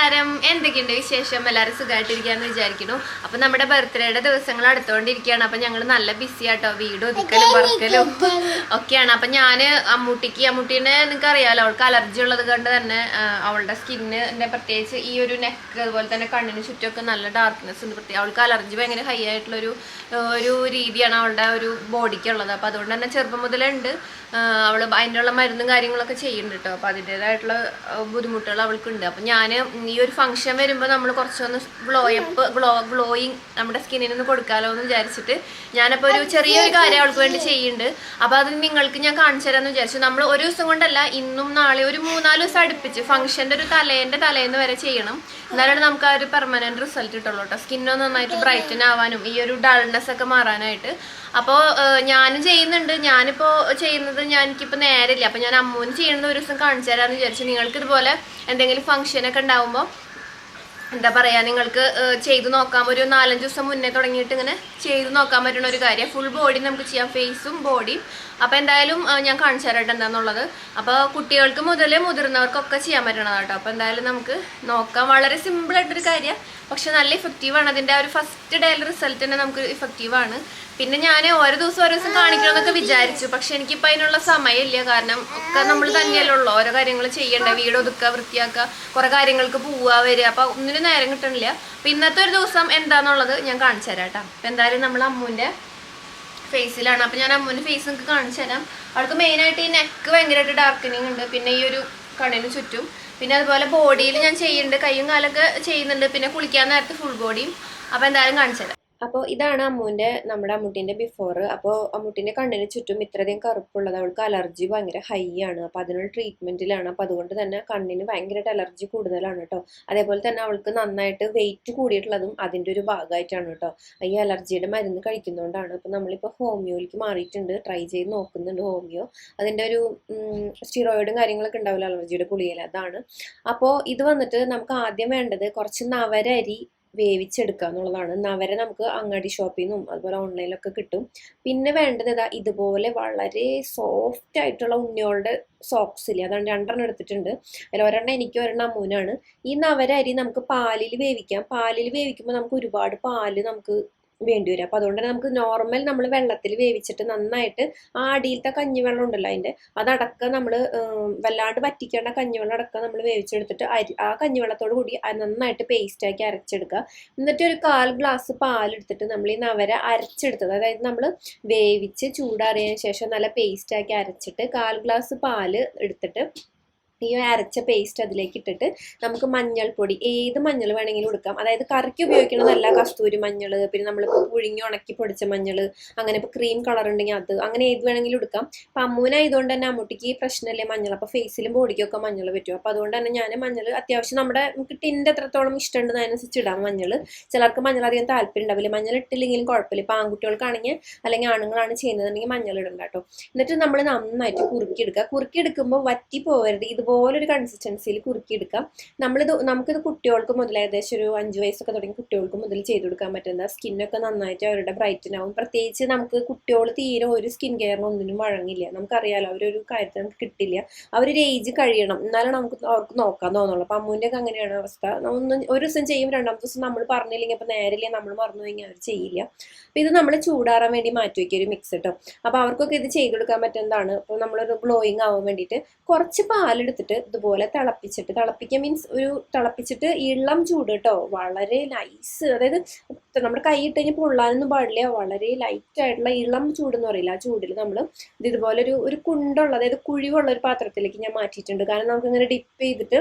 നമസ്കാരം. എന്തൊക്കെയുണ്ട് വിശേഷം? എല്ലാവരും സുഖമായിട്ടിരിക്കാന്ന് വിചാരിക്കുന്നു. അപ്പൊ നമ്മുടെ ബർത്ത്ഡേയുടെ ദിവസങ്ങൾ അടുത്തോണ്ടിരിക്കുകയാണ്. അപ്പൊ ഞങ്ങൾ നല്ല ബിസി ആട്ടോ, വീട് ഒതുക്കലും വർക്കലും ഒക്കെയാണ്. അപ്പൊ ഞാന് അമ്മൂട്ടിനെ നിങ്ങൾക്ക് അറിയാലോ, അവൾക്ക് അലർജി ഉള്ളത് കൊണ്ട് തന്നെ അവളുടെ സ്കിന്നിന്റെ പ്രത്യേകിച്ച് ഈ ഒരു നെക്ക് അതുപോലെ തന്നെ കണ്ണിന് ചുറ്റുമൊക്കെ നല്ല ഡാർക്ക്നെസ് ഉണ്ട്. പ്രത്യേകം അവൾക്ക് അലർജി ഭയങ്കര ഹൈ ആയിട്ടുള്ള ഒരു രീതിയാണ് അവളുടെ ഒരു ബോഡിക്ക് ഉള്ളത്. അപ്പൊ അതുകൊണ്ട് തന്നെ ചെറുപ്പം മുതലേ ഉണ്ട്. അവള് അതിനുള്ള മരുന്നും കാര്യങ്ങളൊക്കെ ചെയ്യുന്നുണ്ട് കേട്ടോ. അപ്പൊ അതിൻ്റെതായിട്ടുള്ള ബുദ്ധിമുട്ടുകൾ അവൾക്കുണ്ട്. അപ്പം ഞാൻ ഈ ഒരു ഫംഗ്ഷൻ വരുമ്പോൾ നമ്മൾ കുറച്ചൊന്ന് ഗ്ലോയിങ് നമ്മുടെ സ്കിന്നിന് കൊടുക്കാമല്ലോ എന്ന് വിചാരിച്ചിട്ട് ഞാനപ്പോൾ ഒരു ചെറിയൊരു കാര്യം അവൾക്ക് വേണ്ടി ചെയ്യുന്നുണ്ട്. അപ്പോൾ അത് നിങ്ങൾക്ക് ഞാൻ കാണിച്ചു തരാമെന്ന് വിചാരിച്ചു. നമ്മൾ ഒരു ദിവസം കൊണ്ടല്ല, ഇന്നും നാളെ ഒരു 3-4 ദിവസം അടുപ്പിച്ച് ഫംഗ്ഷൻ്റെ ഒരു തലേന്ന് വരെ ചെയ്യണം. എന്നാലാണ് നമുക്ക് ആ ഒരു പെർമനൻറ്റ് റിസൾട്ട് കിട്ടുള്ളൂ കേട്ടോ. സ്കിന്നൊന്ന് നന്നായിട്ട് ബ്രൈറ്റൻ ആവാനും ഈ ഒരു ഡൾനെസ് ഒക്കെ മാറാനായിട്ട്. അപ്പോൾ ഞാനും ചെയ്യുന്നുണ്ട്. ഞാനിപ്പോൾ ചെയ്യുന്നത് എനിക്കിപ്പോൾ നേരമില്ല. അപ്പോൾ ഞാൻ അമ്മൂന് ചെയ്യുന്നത് ഒരു ദിവസം കാണിച്ചു തരാമെന്ന് വിചാരിച്ചു. നിങ്ങൾക്ക് ഇതുപോലെ എന്തെങ്കിലും ഫംഗ്ഷനൊക്കെ ഉണ്ടാകുമ്പോൾ എന്താ പറയുക, നിങ്ങൾക്ക് ചെയ്ത് നോക്കാം. ഒരു 4-5 ദിവസം മുന്നേ തുടങ്ങിയിട്ട് ഇങ്ങനെ ചെയ്ത് നോക്കാൻ പറ്റുന്ന ഒരു കാര്യം. ഫുൾ ബോഡി നമുക്ക് ചെയ്യാം, ഫേസും ബോഡിയും. അപ്പോൾ എന്തായാലും ഞാൻ കാണിച്ചു തരട്ടെ എന്താണെന്നുള്ളത്. അപ്പോൾ കുട്ടികൾക്ക് മുതൽ മുതിർന്നവർക്കൊക്കെ ചെയ്യാൻ പറ്റണതാണ് കേട്ടോ. അപ്പോൾ എന്തായാലും നമുക്ക് നോക്കാം. വളരെ സിമ്പിളായിട്ടൊരു കാര്യം, പക്ഷെ നല്ല ഇഫക്റ്റീവാണ്. അതിൻ്റെ ആ ഒരു ഫസ്റ്റ് ഡേയിലെ റിസൾട്ട് തന്നെ നമുക്ക് ഇഫക്റ്റീവാണ്. പിന്നെ ഞാൻ ഓരോ ദിവസം കാണിക്കണമെന്നൊക്കെ വിചാരിച്ചു, പക്ഷെ എനിക്കിപ്പോൾ അതിനുള്ള സമയമില്ല. കാരണം ഒക്കെ നമ്മൾ തന്നെയല്ലേ ഉള്ളൂ ഓരോ കാര്യങ്ങൾ ചെയ്യേണ്ട, വീട് ഒതുക്കുക, വൃത്തിയാക്കുക, കുറേ കാര്യങ്ങൾക്ക് പോവുക വരിക. അപ്പോൾ ഒന്നിനും നേരം കിട്ടണില്ല. അപ്പോൾ ഇന്നത്തെ ഒരു ദിവസം എന്താണെന്നുള്ളത് ഞാൻ കാണിച്ചു തരാം കേട്ടോ. അപ്പോൾ എന്തായാലും നമ്മൾ അമ്മൂൻ്റെ ഫേസിലാണ്. അപ്പോൾ ഞാൻ അമ്മൂൻ്റെ ഫേസ് നിങ്ങൾക്ക് കാണിച്ചു തരാം. അവൾക്ക് മെയിനായിട്ട് ഈ നെക്ക് ഭയങ്കരമായിട്ട് ഡാർക്കനിങ് ഉണ്ട്, പിന്നെ ഈ ഒരു കണ്ണിന് ചുറ്റും, പിന്നെ അതുപോലെ ബോഡിയിൽ ഞാൻ ചെയ്യുന്നുണ്ട്, കൈയും കാലൊക്കെ ചെയ്യുന്നുണ്ട്, പിന്നെ കുളിക്കാൻ നേരത്ത് ഫുൾ ബോഡിയും. അപ്പോൾ എന്തായാലും കാണിച്ചു തരാം. അപ്പോൾ ഇതാണ് നമ്മുടെ അമ്മൂട്ടീൻ്റെ ബിഫോർ. അപ്പോൾ അമ്മൂട്ടീൻ്റെ കണ്ണിന് ചുറ്റും ഇത്രയധികം കറുപ്പുള്ളത് അവൾക്ക് അലർജി ഭയങ്കര ഹൈ ആണ്. അപ്പോൾ അതിനുള്ള ട്രീറ്റ്മെൻറ്റിലാണ്. അപ്പോൾ അതുകൊണ്ട് തന്നെ കണ്ണിന് ഭയങ്കരമായിട്ട് അലർജി കൂടുതലാണ് കേട്ടോ. അതേപോലെ തന്നെ അവൾക്ക് നന്നായിട്ട് വെയിറ്റ് കൂടിയിട്ടുള്ളതും അതിൻ്റെ ഒരു ഭാഗമായിട്ടാണ് കേട്ടോ. ഈ അലർജിയുടെ മരുന്ന് കഴിക്കുന്നതുകൊണ്ടാണ്. അപ്പോൾ നമ്മളിപ്പോൾ ഹോമിയോയിലേക്ക് മാറിയിട്ടുണ്ട്, ട്രൈ ചെയ്ത് നോക്കുന്നുണ്ട് ഹോമിയോ. അതിൻ്റെ ഒരു സ്റ്റിറോയിഡും കാര്യങ്ങളൊക്കെ ഉണ്ടാവില്ല അലർജിയുടെ ഗുളികയിൽ, അതാണ്. അപ്പോൾ ഇത് വന്നിട്ട് നമുക്ക് ആദ്യം വേണ്ടത് കുറച്ച് നവരരി വേവിച്ചെടുക്കുക എന്നുള്ളതാണ്. നവര നമുക്ക് അങ്ങാടി ഷോപ്പിൽ നിന്നും അതുപോലെ ഓൺലൈനിലൊക്കെ കിട്ടും. പിന്നെ വേണ്ടത് ഇതുപോലെ വളരെ സോഫ്റ്റ് ആയിട്ടുള്ള ഉണ്ണിയോളുടെ സോക്സ് ഇല്ലേ, അതാണ് 2 എടുത്തിട്ടുണ്ട്. അതിൽ ഒരെണ്ണം എനിക്ക്, ഒരെണ്ണം അമ്മൂനാണ്. ഈ നവര അരി നമുക്ക് പാലിൽ വേവിക്കാം. പാലിൽ വേവിക്കുമ്പോൾ നമുക്ക് ഒരുപാട് പാല് നമുക്ക് വേണ്ടി വരും. അപ്പോൾ അതുകൊണ്ട് തന്നെ നമുക്ക് നോർമൽ നമ്മൾ വെള്ളത്തിൽ വേവിച്ചിട്ട് നന്നായിട്ട് ആ അടിയിലത്തെ കഞ്ഞിവെള്ളം ഉണ്ടല്ലോ അതിൻ്റെ അതടക്കം നമ്മൾ വല്ലാണ്ട് വറ്റിക്കേണ്ട കഞ്ഞിവെള്ളം അടക്കം നമ്മൾ വേവിച്ചെടുത്തിട്ട് ആ കഞ്ഞിവെള്ളത്തോട് കൂടി നന്നായിട്ട് പേസ്റ്റാക്കി അരച്ചെടുക്കുക. എന്നിട്ട് ഒരു 1/4 ഗ്ലാസ് പാലെടുത്തിട്ട് നമ്മൾ ഈ നവര അരച്ചെടുത്തത്, അതായത് നമ്മൾ വേവിച്ച് ചൂടാറിയതിന് ശേഷം നല്ല പേസ്റ്റാക്കി അരച്ചിട്ട് 1/4 ഗ്ലാസ് പാല് എടുത്തിട്ട് ഈ അരച്ച പേസ്റ്റ് അതിലേക്ക് ഇട്ടിട്ട് നമുക്ക് മഞ്ഞൾപ്പൊടി, ഏത് മഞ്ഞൾ വേണമെങ്കിലും എടുക്കാം. അതായത് കറിക്ക് ഉപയോഗിക്കണതല്ല, കസ്തൂരി മഞ്ഞൾ, പിന്നെ നമ്മളിപ്പോൾ പുഴുങ്ങി ഉണക്കി പൊടിച്ച മഞ്ഞൾ, അങ്ങനെ ഇപ്പോൾ ക്രീം കളർ ഉണ്ടെങ്കിൽ അത്, അങ്ങനെ ഏത് വേണമെങ്കിലും എടുക്കാം. അപ്പം അമ്മൂനായതുകൊണ്ട് തന്നെ അമ്മൂട്ടിക്ക് പ്രശ്നമല്ലേ മഞ്ഞൾ. അപ്പോൾ ഫേസിലും ബോഡിക്കൊക്കെ മഞ്ഞൾ പറ്റും. അപ്പോൾ അതുകൊണ്ട് തന്നെ ഞാൻ മഞ്ഞൾ അത്യാവശ്യം നമുക്ക് ടിൻ്റെ എത്രത്തോളം ഇഷ്ടമുണ്ടെന്ന് അതിനനുസരിച്ച് ഇടാം മഞ്ഞൾ. ചിലർക്ക് മഞ്ഞൾ അധികം താല്പര്യം ഉണ്ടാവില്ല. മഞ്ഞൾ ഇട്ടില്ലെങ്കിലും കുഴപ്പമില്ല. ഇപ്പോൾ ആൺകുട്ടികൾക്കാണെങ്കിൽ അല്ലെങ്കിൽ ആണുങ്ങളാണ് ചെയ്യുന്നതെങ്കിൽ മഞ്ഞൾ ഇടണ്ട കേട്ടോ. എന്നിട്ട് നമ്മൾ നന്നായിട്ട് കുറുക്കിയെടുക്കുമ്പോൾ വറ്റി പോകരുത്. ഇതുപോലൊരു കൺസിസ്റ്റൻസിയിൽ കുറുക്കിയെടുക്കാം. നമുക്കിത് കുട്ടികൾക്ക് മുതൽ ഏകദേശം ഒരു 5 വയസ്സൊക്കെ തുടങ്ങി കുട്ടികൾക്ക് മുതൽ ചെയ്ത് കൊടുക്കാൻ പറ്റുന്ന, സ്കിന്നൊക്കെ നന്നായിട്ട് അവരുടെ ബ്രൈറ്റൻ ആവും. പ്രത്യേകിച്ച് നമുക്ക് കുട്ടികൾ തീരെ ഒരു സ്കിൻ കെയറിന് ഒന്നിനും വഴങ്ങില്ല. നമുക്കറിയാലോ, അവരൊരു കാര്യത്തിൽ നമുക്ക് കിട്ടില്ല. അവരൊരു ഏജ് കഴിയണം, എന്നാലും അവർക്ക് നോക്കാൻ തോന്നുള്ളൂ. അപ്പം അമ്മൂൻ്റെ ഒക്കെ അങ്ങനെയാണ് അവസ്ഥ. ഒരു ദിവസം ചെയ്യും, 2ാമത്തെ ദിവസം നമ്മൾ പറഞ്ഞില്ലെങ്കിൽ അപ്പോൾ നേരില്ലേ നമ്മൾ മറന്നു കഴിഞ്ഞാൽ അവർ ചെയ്യില്ല. അപ്പോൾ ഇത് നമ്മൾ ചൂടാറാൻ വേണ്ടി മാറ്റി വയ്ക്കുക ഒരു മിക്സ് കേട്ടോ. അപ്പോൾ അവർക്കൊക്കെ ഇത് ചെയ്ത് കൊടുക്കാൻ പറ്റുന്നതാണ്. അപ്പോൾ നമ്മളൊരു ഗ്ലോയിങ് ആവാൻ വേണ്ടിയിട്ട് കുറച്ച് പാലെടുത്തിട്ട് ഇതുപോലെ തിളപ്പിക്കുക മീൻസ് തിളപ്പിച്ചിട്ട് ഇളം ചൂട് കേട്ടോ, വളരെ നൈസ്, അതായത് നമ്മുടെ കൈ ഇട്ട് കഴിഞ്ഞാൽ പൊള്ളാനൊന്നും പാടില്ല. വളരെ ലൈറ്റ് ആയിട്ടുള്ള ഇളം ചൂടെന്ന് പറയില്ല, ആ ചൂടിൽ നമ്മൾ ഇതുപോലെ ഒരു കുണ്ടുള്ള, അതായത് കുഴിവുള്ള ഒരു പാത്രത്തിലേക്ക് ഞാൻ മാറ്റിയിട്ടുണ്ട്. കാരണം നമുക്ക് ഇങ്ങനെ ഡിപ്പ് ചെയ്തിട്ട്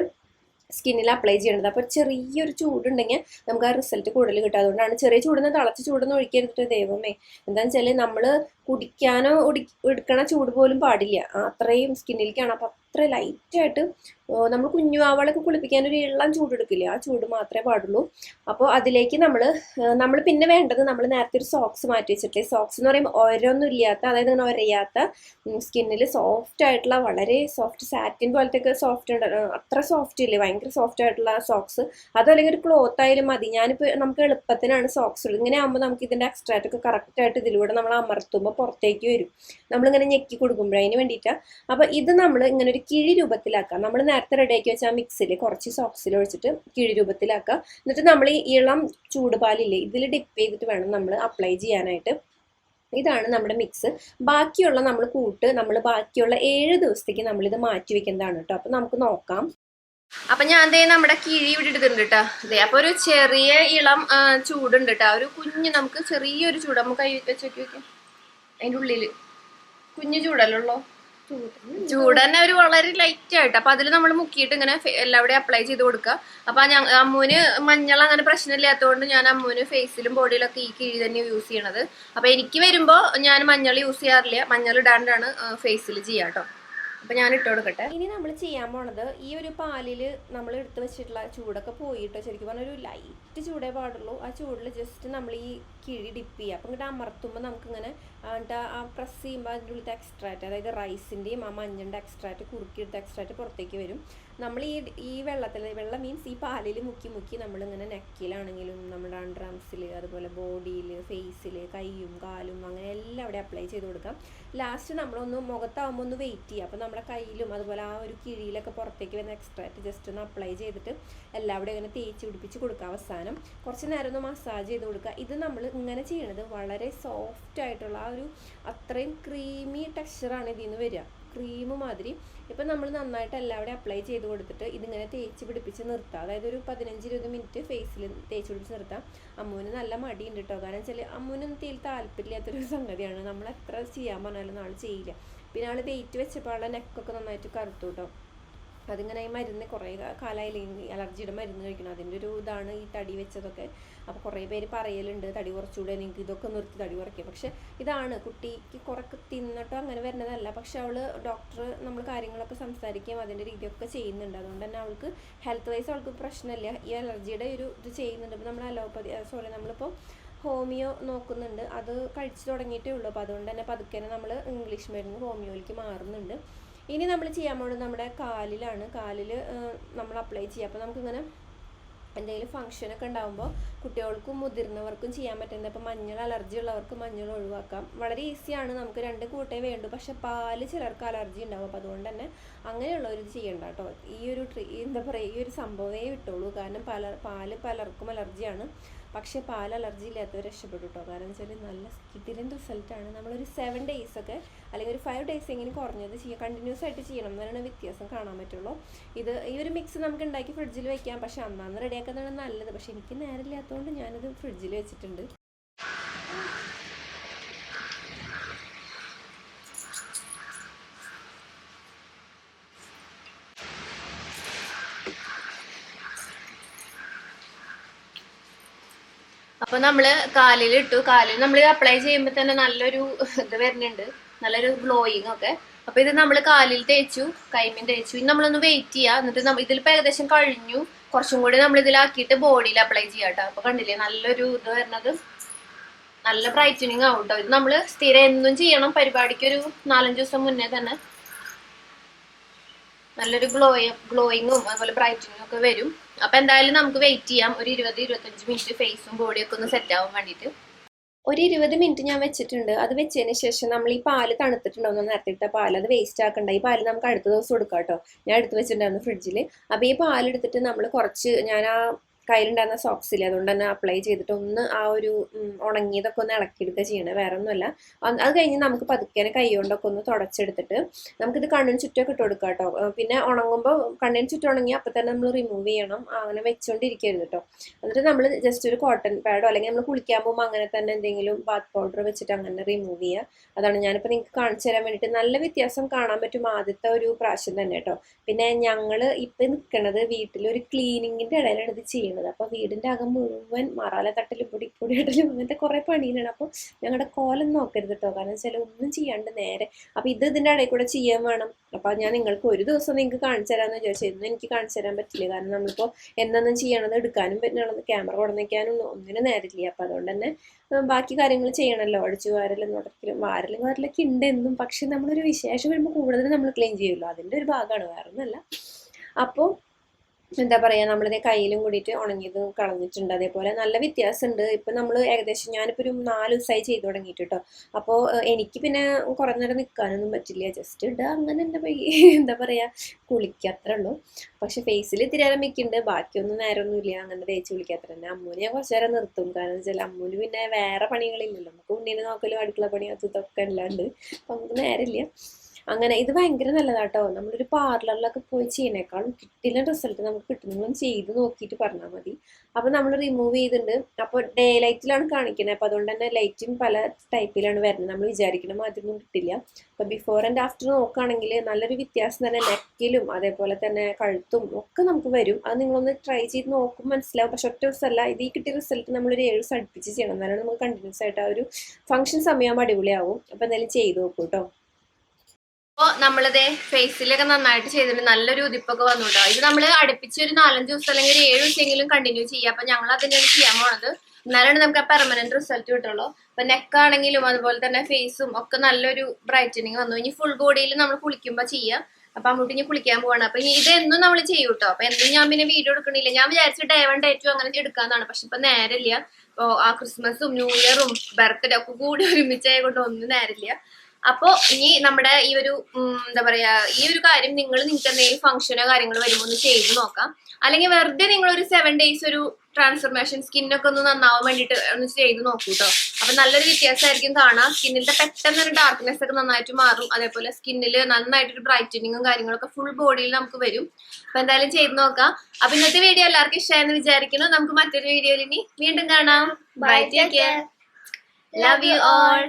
സ്കിന്നിൽ അപ്ലൈ ചെയ്യേണ്ടത്. അപ്പോൾ ചെറിയൊരു ചൂടുണ്ടെങ്കിൽ നമുക്ക് ആ റിസൾട്ട് കൂടുതൽ കിട്ടും. അതുകൊണ്ടാണ് ചെറിയ ചൂടുന്ന തിളച്ച ചൂടൊന്നും ഒഴിക്കരുതിട്ട്. ദൈവമേ, എന്താണെന്ന് വെച്ചാൽ നമ്മൾ കുടിക്കാനോ എടുക്കണ ചൂട് പോലും പാടില്ല, അത്രയും സ്കിന്നിലേക്കാണ്. അപ്പോൾ അത്ര ലൈറ്റായിട്ട് നമ്മൾ കുഞ്ഞുവാവളൊക്കെ കുളിപ്പിക്കാൻ ഒരു ഇളം ചൂട് എടുക്കില്ല, ആ ചൂട് മാത്രമേ പാടുള്ളൂ. അപ്പോൾ അതിലേക്ക് നമ്മൾ പിന്നെ വേണ്ടത്, നമ്മൾ നേരത്തെ ഒരു സോക്സ് മാറ്റി വെച്ചിട്ടില്ലേ. സോക്സ് എന്ന് പറയുമ്പോൾ ഓരോന്നും ഇല്ലാത്ത, അതായത് ഇങ്ങനെ ഒരയാത്ത, സ്കിന്നിൽ സോഫ്റ്റ് ആയിട്ടുള്ള, വളരെ സോഫ്റ്റ് സാറ്റിൻ പോലത്തെ ഒക്കെ സോഫ്റ്റ് ഉണ്ട്, അത്ര സോഫ്റ്റ് ഇല്ലേ, ഭയങ്കര സോഫ്റ്റ് ആയിട്ടുള്ള സോക്സ്. അതല്ലെങ്കിൽ ഒരു ക്ലോത്ത് ആയാലും മതി. ഞാനിപ്പോൾ നമുക്ക് എളുപ്പത്തിനാണ് സോക്സ് ഇടുന്നത്. ഇങ്ങനെ ആകുമ്പോൾ നമുക്ക് ഇതിൻ്റെ എക്സ്ട്രാക്റ്റ് ഒക്കെ കറക്റ്റായിട്ട് ഇതിലൂടെ നമ്മൾ അമർത്തുമ്പോൾ പുറത്തേക്ക് വരും, നമ്മളിങ്ങനെ ഞെക്കി കൊടുക്കുമ്പോൾ അതിന് വേണ്ടിയിട്ടാണ്. അപ്പോൾ ഇത് നമ്മൾ ഇങ്ങനെ ഒരു കിഴി രൂപത്തിലാക്കാം. നമ്മൾ നേരത്തെ റെഡിയാക്കി വെച്ച ആ മിക്സിൽ കുറച്ച് സോക്സിൽ ഒഴിച്ചിട്ട് കിഴി രൂപത്തിലാക്കുക. എന്നിട്ട് നമ്മൾ ഈ ഇളം ചൂടുപാലില്ലേ ഇതിൽ ഡിപ്പ് ചെയ്തിട്ട് വേണം നമ്മൾ അപ്ലൈ ചെയ്യാനായിട്ട്. ഇതാണ് നമ്മുടെ മിക്സ്. ബാക്കിയുള്ള നമ്മൾ കൂട്ട് നമ്മൾ ബാക്കിയുള്ള 7 ദിവസത്തേക്ക് നമ്മളിത് മാറ്റി വെക്കുന്നതാണ് കേട്ടോ. അപ്പം നമുക്ക് നോക്കാം. അപ്പൊ ഞാൻ ദേ നമ്മുടെ കിഴി ഇവിടെ എടുക്കുന്നുണ്ട് കേട്ടോ. അതെ, അപ്പൊ ഒരു ചെറിയ ഇളം ചൂടുണ്ട് കേട്ടോ. ഒരു കുഞ്ഞ് നമുക്ക് ചെറിയൊരു ചൂട് നമുക്ക് കൈ വെച്ച് വെക്കാം. അതിൻ്റെ ഉള്ളില് കുഞ്ഞു ചൂടല്ലോ, ചൂട് തന്നെ ഒരു വളരെ ലൈറ്റ് ആയിട്ട്. അപ്പൊ അതിൽ നമ്മൾ മുക്കിയിട്ട് ഇങ്ങനെ എല്ലാവിടെയും അപ്ലൈ ചെയ്ത് കൊടുക്കുക. അപ്പൊ അമ്മൂന് മഞ്ഞൾ അങ്ങനെ പ്രശ്നമില്ലാത്തതുകൊണ്ട് ഞാൻ അമ്മൂന് ഫേസിലും ബോഡിയിലൊക്കെ ഈ കിഴി തന്നെ യൂസ് ചെയ്യണത്. അപ്പൊ എനിക്ക് വരുമ്പോ ഞാൻ മഞ്ഞൾ യൂസ് ചെയ്യാറില്ല, മഞ്ഞൾ ഇടാണ്ടാണ് ഫേസിൽ ചെയ്യാം കേട്ടോ. അപ്പൊ ഞാൻ ഇട്ട് കൊടുക്കട്ടെ. ഇനി നമ്മൾ ചെയ്യാൻ പോണത് ഈ ഒരു പാലിൽ നമ്മൾ എടുത്ത് വെച്ചിട്ടുള്ള ചൂടൊക്കെ പോയിട്ട് ശരിക്കും പറഞ്ഞാൽ ഒരു ലൈറ്റ് ചൂടേ പാടുള്ളൂ. ആ ചൂടിൽ ജസ്റ്റ് നമ്മൾ ഈ കിഴി ഡിപ്പ് ചെയ്യുക. അപ്പം ഇങ്ങോട്ട് അമർത്തുമ്പോൾ നമുക്കിങ്ങനെ ആ പ്രസ് ചെയ്യുമ്പോൾ അതിൻ്റെ ഉള്ളിലത്തെ എക്സ്ട്രാക്റ്റ്, അതായത് റൈസിൻ്റെയും ആ മഞ്ഞളുടെ എക്സ്ട്രാക്റ്റ്, കുറുക്കിയെടുത്ത എക്സ്ട്രാക്റ്റ് പുറത്തേക്ക് വരും. നമ്മൾ ഈ വെള്ളത്തിൽ, വെള്ളം മീൻസ് ഈ പാലിൽ മുക്കി നമ്മളിങ്ങനെ നെക്കിലാണെങ്കിലും നമ്മുടെ അണ്ടർആംസിൽ, അതുപോലെ ബോഡിയിൽ, ഫേസിൽ, കൈയും കാലും അങ്ങനെ എല്ലാം അവിടെ അപ്ലൈ ചെയ്ത് കൊടുക്കാം. ലാസ്റ്റ് നമ്മളൊന്ന് മുഖത്താവുമ്പോൾ ഒന്ന് വെയിറ്റ് ചെയ്യുക. അപ്പോൾ നമ്മുടെ കയ്യിലും അതുപോലെ ആ ഒരു കിഴിയിലൊക്കെ പുറത്തേക്ക് വരുന്ന എക്സ്ട്രാക്റ്റ് ജസ്റ്റ് ഒന്ന് അപ്ലൈ ചെയ്തിട്ട് എല്ലാവിടെയും ഇങ്ങനെ തേച്ച് പിടിപ്പിച്ച് കൊടുക്കുക. അവസാനം കുറച്ച് നേരം ഒന്ന് മസാജ് ചെയ്ത് കൊടുക്കുക. ഇത് നമ്മൾ ഇങ്ങനെ ചെയ്യണത് വളരെ സോഫ്റ്റ് ആയിട്ടുള്ള ആ ഒരു അത്രയും ക്രീമി ടെക്സ്ചറാണ് ഇതിൽ നിന്ന് വരിക, ക്രീം മാതിരി. ഇപ്പം നമ്മൾ നന്നായിട്ട് എല്ലാവിടെയും അപ്ലൈ ചെയ്ത് കൊടുത്തിട്ട് ഇതിങ്ങനെ തേച്ച് പിടിപ്പിച്ച് നിർത്താം. അതായത് ഒരു 15-20 മിനിറ്റ് ഫേസിൽ തേച്ച് പിടിപ്പിച്ച് നിർത്താം. അമ്മൂന് നല്ല മടിയുണ്ട് കേട്ടോ. കാരണം വെച്ചാൽ അമ്മൂനൊന്നും തീരെ താല്പര്യമില്ലാത്തൊരു സംഗതിയാണ്. നമ്മൾ എത്ര ചെയ്യാൻ പറഞ്ഞാലും ആൾ ചെയ്യില്ല. പിന്നെ ആൾ വെയിറ്റ് വെച്ചപ്പോൾ ആളുടെ നെക്കൊക്കെ നന്നായിട്ട് കറുത്തു കേട്ടോ. അതിങ്ങനെ ഈ മരുന്ന് കുറേ കാലമായില്ലെങ്കിൽ അലർജിയുടെ മരുന്ന് കഴിക്കണം, അതിൻ്റെ ഒരു ഇതാണ് ഈ തടി വെച്ചതൊക്കെ. അപ്പോൾ കുറേ പേര് പറയലുണ്ട് തടി കുറച്ചുകൂടെ, നിങ്ങൾക്ക് ഇതൊക്കെ നിർത്തി തടി കുറയ്ക്കുക. പക്ഷെ ഇതാണ് കുട്ടിക്ക് കുറക്ക് തിന്നിട്ടോ അങ്ങനെ വരുന്നതല്ല. പക്ഷെ അവൾ ഡോക്ടർ നമ്മൾ കാര്യങ്ങളൊക്കെ സംസാരിക്കുകയും അതിൻ്റെ രീതിയൊക്കെ ചെയ്യുന്നുണ്ട്. അതുകൊണ്ട് തന്നെ അവൾക്ക് ഹെൽത്ത് വൈസ് അവൾക്ക് പ്രശ്നമില്ല. ഈ അലർജിയുടെ ഒരു ഇത് ചെയ്യുന്നുണ്ട്. ഇപ്പോൾ നമ്മൾ നമ്മളിപ്പോൾ ഹോമിയോ നോക്കുന്നുണ്ട്, അത് കഴിച്ചു തുടങ്ങിയിട്ടേ ഉള്ളൂ. അപ്പോൾ അതുകൊണ്ട് തന്നെ പതുക്കെ നമ്മൾ ഇംഗ്ലീഷ് മരുന്ന് ഹോമിയോയിലേക്ക് മാറുന്നുണ്ട്. ഇനി നമ്മൾ ചെയ്യാൻ പോകുന്നത് നമ്മുടെ കാലിലാണ്. കാലിൽ നമ്മൾ അപ്ലൈ ചെയ്യുക. അപ്പോൾ നമുക്കിങ്ങനെ എന്തെങ്കിലും ഫംഗ്ഷനൊക്കെ ഉണ്ടാകുമ്പോൾ കുട്ടികൾക്കും മുതിർന്നവർക്കും ചെയ്യാൻ പറ്റുന്നത്. ഇപ്പോൾ മഞ്ഞൾ അലർജി ഉള്ളവർക്ക് മഞ്ഞൾ ഒഴിവാക്കാം. വളരെ ഈസിയാണ്, നമുക്ക് 2 കൂട്ടേ വേണ്ടു. പക്ഷെ പാല് ചിലർക്ക് അലർജി ഉണ്ടാവും. അപ്പോൾ അതുകൊണ്ട് തന്നെ അങ്ങനെയുള്ളവർ ചെയ്യണ്ട കേട്ടോ. ഈ ഒരു എന്താ പറയുക, ഈ ഒരു സംഭവമേ വിട്ടുള്ളൂ. കാരണം പാല് പലർക്കും അലർജിയാണ്. പക്ഷേ പാൽ അലർജി ഇല്ലാത്തവർ രക്ഷപ്പെട്ടു കേട്ടോ. കാരണം വെച്ചാൽ നല്ല കിടിലൻ റിസൾട്ടാണ്. നമ്മളൊരു 7 days ഒക്കെ അല്ലെങ്കിൽ ഒരു 5 days എങ്ങനെ കുറഞ്ഞത് ചെയ്യുക, കണ്ടിന്യൂസ് ആയിട്ട് ചെയ്യണം, എന്നാലാണ് വ്യത്യാസം കാണാൻ പറ്റുള്ളൂ. ഈ ഒരു മിക്സ് നമുക്ക് ഉണ്ടാക്കി ഫ്രിഡ്ജിൽ വെക്കാം. പക്ഷെ അന്നാന്ന് റെഡിയാക്കുന്നതാണ് നല്ലത്. പക്ഷെ എനിക്ക് നേരമില്ലാത്തതുകൊണ്ട് ഞാനത് ഫ്രിഡ്ജിൽ വെച്ചിട്ടുണ്ട്. അപ്പൊ നമ്മള് കാലിലിട്ടു. കാലിൽ നമ്മൾ അപ്ലൈ ചെയ്യുമ്പോൾ തന്നെ നല്ലൊരു ഇത് വരുന്നുണ്ട്, നല്ലൊരു ഗ്ലോയിങ് ഒക്കെ. അപ്പൊ ഇത് നമ്മൾ കാലിൽ തേച്ചു, കൈമീൻ തേച്ചു. ഇനി നമ്മളൊന്ന് വെയിറ്റ് ചെയ്യുക. എന്നിട്ട് ഇതിലിപ്പോൾ ഏകദേശം കഴിഞ്ഞു. കുറച്ചും കൂടി നമ്മൾ ഇതിലാക്കിയിട്ട് ബോഡിയിൽ അപ്ലൈ ചെയ്യാം കേട്ടോ. അപ്പൊ കണ്ടില്ലേ നല്ലൊരു ഇത് വരുന്നത്, നല്ല ബ്രൈറ്റനിങ് ആവും കേട്ടോ. ഇത് നമ്മൾ സ്ഥിരം എന്നും ചെയ്യണം. പരിപാടിക്ക് ഒരു 4-5 ദിവസം മുന്നേ തന്നെ നല്ലൊരു ഗ്ലോയിങ്ങും അതുപോലെ ബ്രൈറ്റനിങ്ങും ഒക്കെ വരും. അപ്പൊ എന്തായാലും നമുക്ക് വെയിറ്റ് ചെയ്യാം ഒരു 20-25 മിനിറ്റ് ഫേസും ബോഡിയൊക്കെ ഒന്ന് സെറ്റ് ആവാൻ വേണ്ടിയിട്ട്. ഒരു 20 മിനിറ്റ് ഞാൻ വെച്ചിട്ടുണ്ട്. അത് വെച്ചതിന് ശേഷം നമ്മൾ ഈ പാല് തണുത്തിട്ടുണ്ടാവും, നേരത്തെ ഇട്ട പാല്, അത് വേസ്റ്റ് ആക്കണ്ട. ഈ പാല് നമുക്ക് അടുത്ത ദിവസം കൊടുക്കാം കേട്ടോ. ഞാൻ എടുത്ത് വെച്ചിട്ടുണ്ടായിരുന്നു ഫ്രിഡ്ജിൽ. അപ്പോൾ ഈ പാലെടുത്തിട്ട് നമ്മൾ കുറച്ച്, ഞാൻ ആ കയ്യിലുണ്ടായിരുന്ന സോക്സിൽ അതുകൊണ്ട് തന്നെ അപ്ലൈ ചെയ്തിട്ട് ഒന്ന് ആ ഒരു ഉണങ്ങിയതൊക്കെ ഒന്ന് ഇളക്കിയെടുക്കുക ചെയ്യണേ, വേറെ ഒന്നുമല്ല. അത് കഴിഞ്ഞ് നമുക്ക് പതുക്കെ കൈ കൊണ്ടൊക്കെ ഒന്ന് തുടച്ചെടുത്തിട്ട് നമുക്കിത് കണ്ണിന് ചുറ്റൊക്കെ ഇട്ട് കൊടുക്കാം കേട്ടോ. പിന്നെ ഉണങ്ങുമ്പോൾ കണ്ണിന് ചുറ്റും ഉണങ്ങി അപ്പം തന്നെ നമ്മൾ റിമൂവ് ചെയ്യണം. അങ്ങനെ വെച്ചുകൊണ്ടിരിക്കരുത് കേട്ടോ. എന്നിട്ട് നമ്മൾ ജസ്റ്റ് ഒരു കോട്ടൺ പാഡോ അല്ലെങ്കിൽ നമ്മൾ കുളിക്കാൻ പോകുമ്പോൾ അങ്ങനെ തന്നെ എന്തെങ്കിലും ബാത്ത് പൗഡർ വെച്ചിട്ട് അങ്ങനെ റിമൂവ് ചെയ്യുക. അതാണ് ഞാനിപ്പോൾ നിങ്ങൾക്ക് കാണിച്ചു തരാൻ വേണ്ടിയിട്ട്. നല്ല വ്യത്യാസം കാണാൻ പറ്റും ആദ്യത്തെ ഒരു പ്രാവശ്യം തന്നെ കേട്ടോ. പിന്നെ ഞങ്ങൾ ഇപ്പം നിൽക്കണത് വീട്ടിലൊരു ക്ലീനിങ്ങിൻ്റെ ഇടയിലാണ് ഇത് ചെയ്യുന്നത്. അപ്പോൾ വീടിൻ്റെ അകം മുഴുവൻ മറാല തട്ടലും പൊടിയിടലും അങ്ങനത്തെ കുറേ പണിയാണ്. അപ്പോൾ ഞങ്ങളുടെ കോലം നോക്കരുത് കേട്ടോ. കാരണം വെച്ചാൽ ഒന്നും ചെയ്യാണ്ട് നേരെ. അപ്പോൾ ഇതിൻ്റെ ഇടയിൽ കൂടെ ചെയ്യാൻ വേണം. അപ്പോൾ ഞാൻ നിങ്ങൾക്ക് ഒരു ദിവസം നിങ്ങൾക്ക് കാണിച്ചു തരാമെന്ന് വിചാരിച്ചു. ഇന്നും എനിക്ക് കാണിച്ചു തരാൻ പറ്റില്ല. കാരണം നമ്മളിപ്പോൾ എന്നൊന്നും ചെയ്യണത് എടുക്കാനും പറ്റണത് ക്യാമറ കൊടുന്നേക്കാനും ഒന്നിനും നേരില്ല. അപ്പോൾ അതുകൊണ്ട് തന്നെ ബാക്കി കാര്യങ്ങൾ ചെയ്യണമല്ലോ. അടിച്ചു വാരലും തുടക്കലും വാരലൊക്കെ ഉണ്ട് എന്നും. പക്ഷെ നമ്മളൊരു വിശേഷം വരുമ്പോൾ കൂടുതൽ നമ്മൾ ക്ലീൻ ചെയ്യുമല്ലോ, അതിൻ്റെ ഒരു ഭാഗമാണ്, വേറെ ഒന്നുമല്ല. അപ്പോൾ എന്താ പറയുക, നമ്മളിതേ കയ്യിലും കൂടിയിട്ട് ഉണങ്ങിയത് കളഞ്ഞിട്ടുണ്ട്. അതേപോലെ നല്ല വ്യത്യാസമുണ്ട്. ഇപ്പം നമ്മൾ ഏകദേശം ഞാനിപ്പോൾ ഒരു 4 ദിവസമായി ചെയ്ത് തുടങ്ങിയിട്ട് കേട്ടോ. അപ്പോൾ എനിക്ക് പിന്നെ കുറേ നേരം നിൽക്കാനൊന്നും പറ്റില്ല, ജസ്റ്റ് ഇടുക അങ്ങനെ എന്താ പറയുക കുളിക്കുക അത്രേ ഉള്ളൂ. പക്ഷെ ഫേസിൽ ഇത്തിരി നേരം മിക്കുന്നുണ്ട്, ബാക്കിയൊന്നും നേരമൊന്നുമില്ല അങ്ങനെ തേച്ച് കുളിക്കാത്ര തന്നെ. അമ്മൂന് ഞാൻ കുറച്ച് നേരം നിർത്തും, കാരണം വെച്ചാൽ അമ്മൂന് പിന്നെ വേറെ പണികളില്ലല്ലോ, നമുക്ക് ഉണ്ണീനെ നോക്കലും അടുക്കള പണി അതൊക്കെ അല്ലാണ്ട് അപ്പം നമുക്ക് നേരമില്ല. അങ്ങനെ ഇത് ഭയങ്കര നല്ലതാട്ടോ. നമ്മളൊരു പാർലറിലൊക്കെ പോയി ചെയ്യുന്നേക്കാളും കിട്ടില്ല റിസൾട്ട് നമുക്ക് കിട്ടുന്നതും ചെയ്ത് നോക്കിയിട്ട് പറഞ്ഞാൽ മതി. അപ്പോൾ നമ്മൾ റിമൂവ് ചെയ്തിട്ടുണ്ട്. അപ്പോൾ ഡേ ലൈറ്റിലാണ് കാണിക്കുന്നത്, അപ്പോൾ അതുകൊണ്ട് തന്നെ ലൈറ്റും പല ടൈപ്പിലാണ് വരുന്നത്, നമ്മൾ വിചാരിക്കുന്ന മാതിരിയൊന്നും കിട്ടില്ല. അപ്പോൾ ബിഫോർ ആൻഡ് ആഫ്റ്റർ നോക്കുകയാണെങ്കിൽ നല്ലൊരു വ്യത്യാസം തന്നെ നെക്കിലും അതേപോലെ തന്നെ കഴുത്തും ഒക്കെ നമുക്ക് വരും. അത് നിങ്ങളൊന്ന് ട്രൈ ചെയ്ത് നോക്കും മനസ്സിലാവും. പക്ഷെ ഒറ്റ ദിവസമല്ല, ഇത് ഈ കിട്ടിയ റിസൾട്ട് നമ്മളൊരു 7 ദിവസം അടുപ്പിച്ച് ചെയ്യണം, എന്നാലും നമുക്ക് കണ്ടിന്യൂസ് ആയിട്ട് ആ ഒരു ഫംഗ്ഷൻ സമയമാകുമ്പോൾ അടിപൊളിയാവും. അപ്പോൾ എന്തായാലും ചെയ്ത് നോക്കൂ കേട്ടോ. അപ്പൊ നമ്മളിതേ ഫേസിലൊക്കെ നന്നായിട്ട് ചെയ്തിട്ട് നല്ലൊരു ഉതിപ്പൊക്കെ വന്നു കേട്ടോ. ഇത് നമ്മൾ അടുപ്പിച്ച് ഒരു 4-5 ദിവസം അല്ലെങ്കിൽ 7 ദിവസമെങ്കിലും കണ്ടിന്യൂ ചെയ്യാം. അപ്പൊ ഞങ്ങൾ അതിനാണ് ചെയ്യാൻ പോണത്, എന്നാലാണ് നമുക്ക് ആ പെർമനന്റ് റിസൾട്ട് കിട്ടുള്ളൂ. അപ്പൊ നെക്കാണെങ്കിലും അതുപോലെ തന്നെ ഫേസും ഒക്കെ നല്ലൊരു ബ്രൈറ്റനിങ് വന്നു. ഇനി ഫുൾ ബോഡിയിൽ നമ്മൾ കുളിക്കുമ്പോൾ ചെയ്യാം. അപ്പൊ അമ്മൂട്ടി ഇനി കുളിക്കാൻ പോവാണ്. അപ്പൊ ഇതെന്നും നമ്മൾ ചെയ്യും കേട്ടോ. അപ്പൊ എന്നും ഞാൻ പിന്നെ വീഡിയോ എടുക്കണില്ല, ഞാൻ വിചാരിച്ചു ഡേ 1 ഡേ 2 അങ്ങനെ എടുക്കാന്നാണ്. പക്ഷെ ഇപ്പൊ നേരമില്ല. ആ ക്രിസ്മസും ന്യൂ ഇയറും ബർത്ത്ഡേ ഒക്കെ കൂടി ഒരുമിച്ചായ കൊണ്ട് ഒന്നും നേരമില്ല. അപ്പോ ഇനി നമ്മുടെ ഈ ഒരു എന്താ പറയാ ഈ ഒരു കാര്യം നിങ്ങൾക്ക് എന്തെങ്കിലും ഫംഗ്ഷനോ കാര്യങ്ങളോ വരുമ്പോൾ ഒന്ന് ചെയ്ത് നോക്കാം. അല്ലെങ്കിൽ വെറുതെ നിങ്ങൾ ഒരു 7 ഡേയ്സ് ഒരു ട്രാൻസ്ഫോർമേഷൻ സ്കിന്നൊക്കെ ഒന്ന് നന്നാവാൻ വേണ്ടിയിട്ട് ഒന്ന് ചെയ്ത് നോക്കൂ കേട്ടോ. അപ്പൊ നല്ലൊരു വ്യത്യാസമായിരിക്കും കാണാം. സ്കിന്നിന്റെ പെട്ടെന്ന് ഒരു ഡാർക്ക്നെസ് ഒക്കെ നന്നായിട്ട് മാറും. അതേപോലെ സ്കിന്നിൽ നന്നായിട്ടൊരു ബ്രൈറ്റനിങ്ങും കാര്യങ്ങളൊക്കെ ഫുൾ ബോഡിയിൽ നമുക്ക് വരും. അപ്പൊ എന്തായാലും ചെയ്ത് നോക്കാം. അപ്പൊ ഇന്നത്തെ വീഡിയോ എല്ലാവർക്കും ഇഷ്ടമായെന്ന് വിചാരിക്കുന്നു. നമുക്ക് മറ്റൊരു വീഡിയോയിൽ ഇനി വീണ്ടും കാണാം. Bye, take care, love you all.